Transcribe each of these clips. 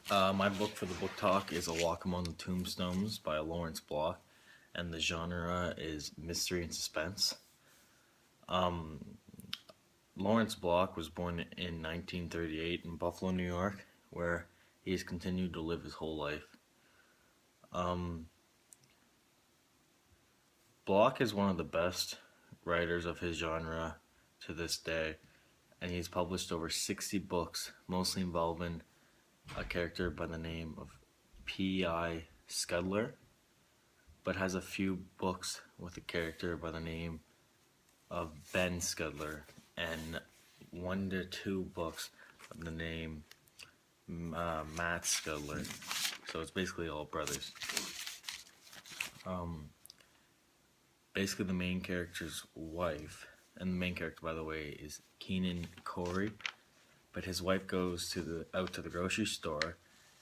My book for the book talk is A Walk Among the Tombstones by Lawrence Block, and the genre is mystery and suspense. Um, Lawrence Block was born in 1938 in Buffalo, New York, where he has continued to live his whole life. Um, Block is one of the best writers of his genre to this day, and he's published over 60 books, mostly involving a character by the name of P.I. Scudler, but has a few books with a character by the name of Ben Scudler, and 1 to 2 books of the name Matt Scudler. So it's basically all brothers. Basically, the main character's wife, and the main character, by the way, is Keenan Corey, but his wife goes out to the grocery store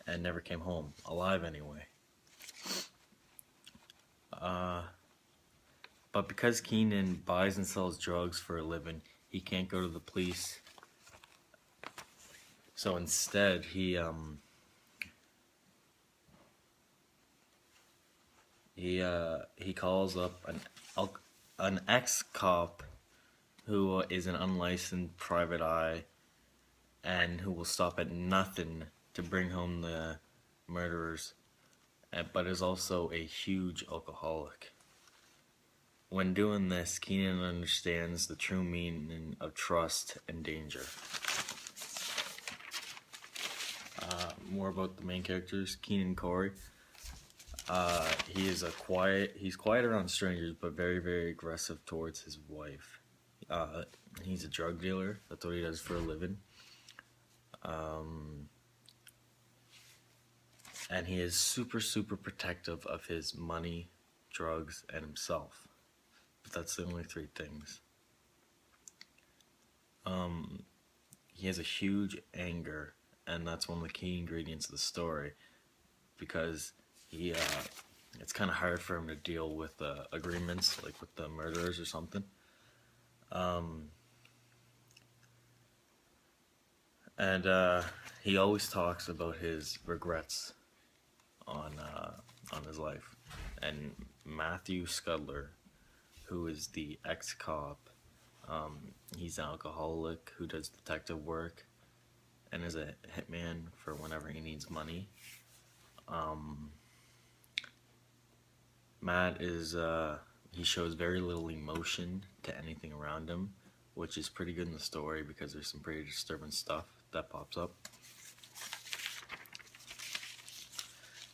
and never came home, alive anyway. But because Keenan buys and sells drugs for a living, he can't go to the police. So instead, he calls up an ex-cop who is an unlicensed private eye and who will stop at nothing to bring home the murderers, but is also a huge alcoholic. When doing this, Keenan understands the true meaning of trust and danger. More about the main characters. Keenan Corey. He's quiet around strangers, but very, very aggressive towards his wife. He's a drug dealer. That's what he does for a living. And he is super, super protective of his money, drugs, and himself. But that's the only 3 things. He has a huge anger, and that's one of the key ingredients of the story, because it's kind of hard for him to deal with agreements, like with the murderers or something. And he always talks about his regrets on his life. And Matthew Scudler, who is the ex-cop, he's an alcoholic who does detective work and is a hitman for whenever he needs money. Matt he shows very little emotion to anything around him, which is pretty good in the story because there's some pretty disturbing stuff that pops up.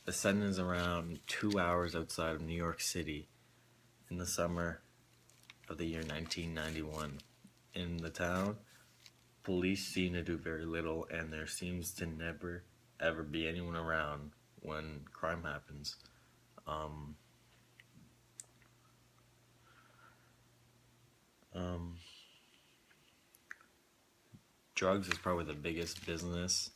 The setting is around 2 hours outside of New York City in the summer of the year 1991. In the town, police seem to do very little, and there seems to never ever be anyone around when crime happens. Drugs is probably the biggest business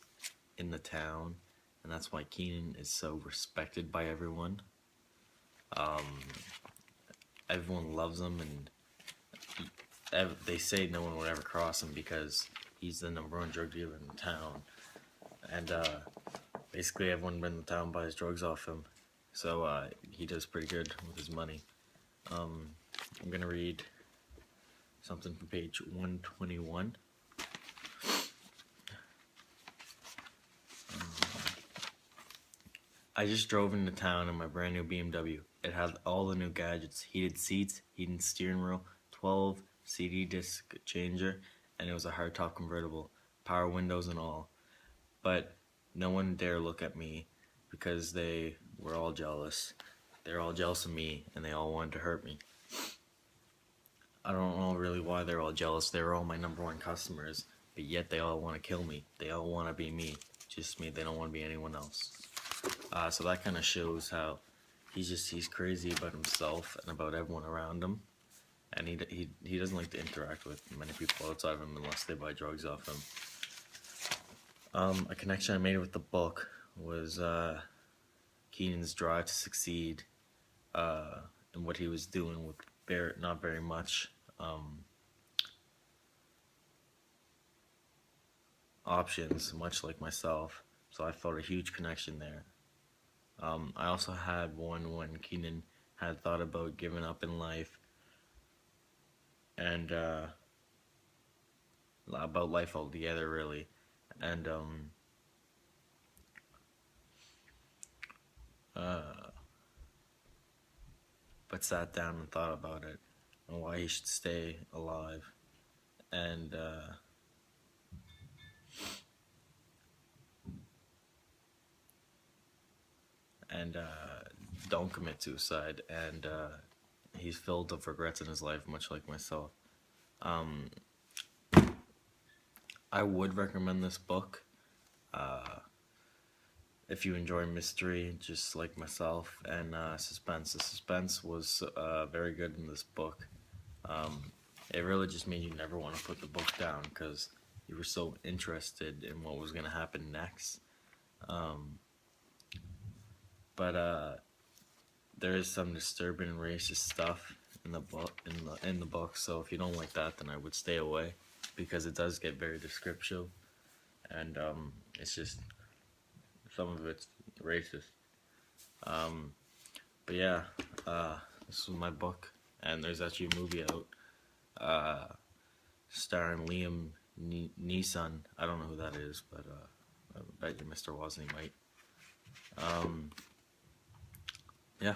in the town, and that's why Keenan is so respected by everyone. Everyone loves him, and they say no one would ever cross him because he's the #1 drug dealer in the town. And basically everyone in the town buys drugs off him, so he does pretty good with his money. I'm going to read something from page 121. I just drove into town in my brand new BMW. It had all the new gadgets: heated seats, heated steering wheel, 12 CD disc changer, and it was a hardtop convertible, power windows and all. But no one dare look at me because they were all jealous. They're all jealous of me, and they all wanted to hurt me. I don't know really why they're all jealous. They're all my #1 customers, but yet they all want to kill me. They all want to be me, just me. They don't want to be anyone else. So that kind of shows how he's crazy about himself and about everyone around him, and he doesn't like to interact with many people outside of him unless they buy drugs off him. A connection I made with the book was Keenan's drive to succeed, and what he was doing with not very much options, much like myself. so I felt a huge connection there. I also had one when Keenan had thought about giving up in life and about life altogether, really, and uh, but sat down and thought about it and why he should stay alive and and don't commit suicide. And he's filled with regrets in his life, much like myself. Um, I would recommend this book if you enjoy mystery, just like myself, and suspense. The suspense was very good in this book. It really just made you never want to put the book down because you were so interested in what was going to happen next. Um, but there is some disturbing and racist stuff in the book. In the book, so if you don't like that, then I would stay away because it does get very descriptive, and it's just some of it's racist. Um, but yeah, this was my book, and there's actually a movie out starring Liam Neeson. I don't know who that is, but I bet you Mr. Wozni might. Yeah.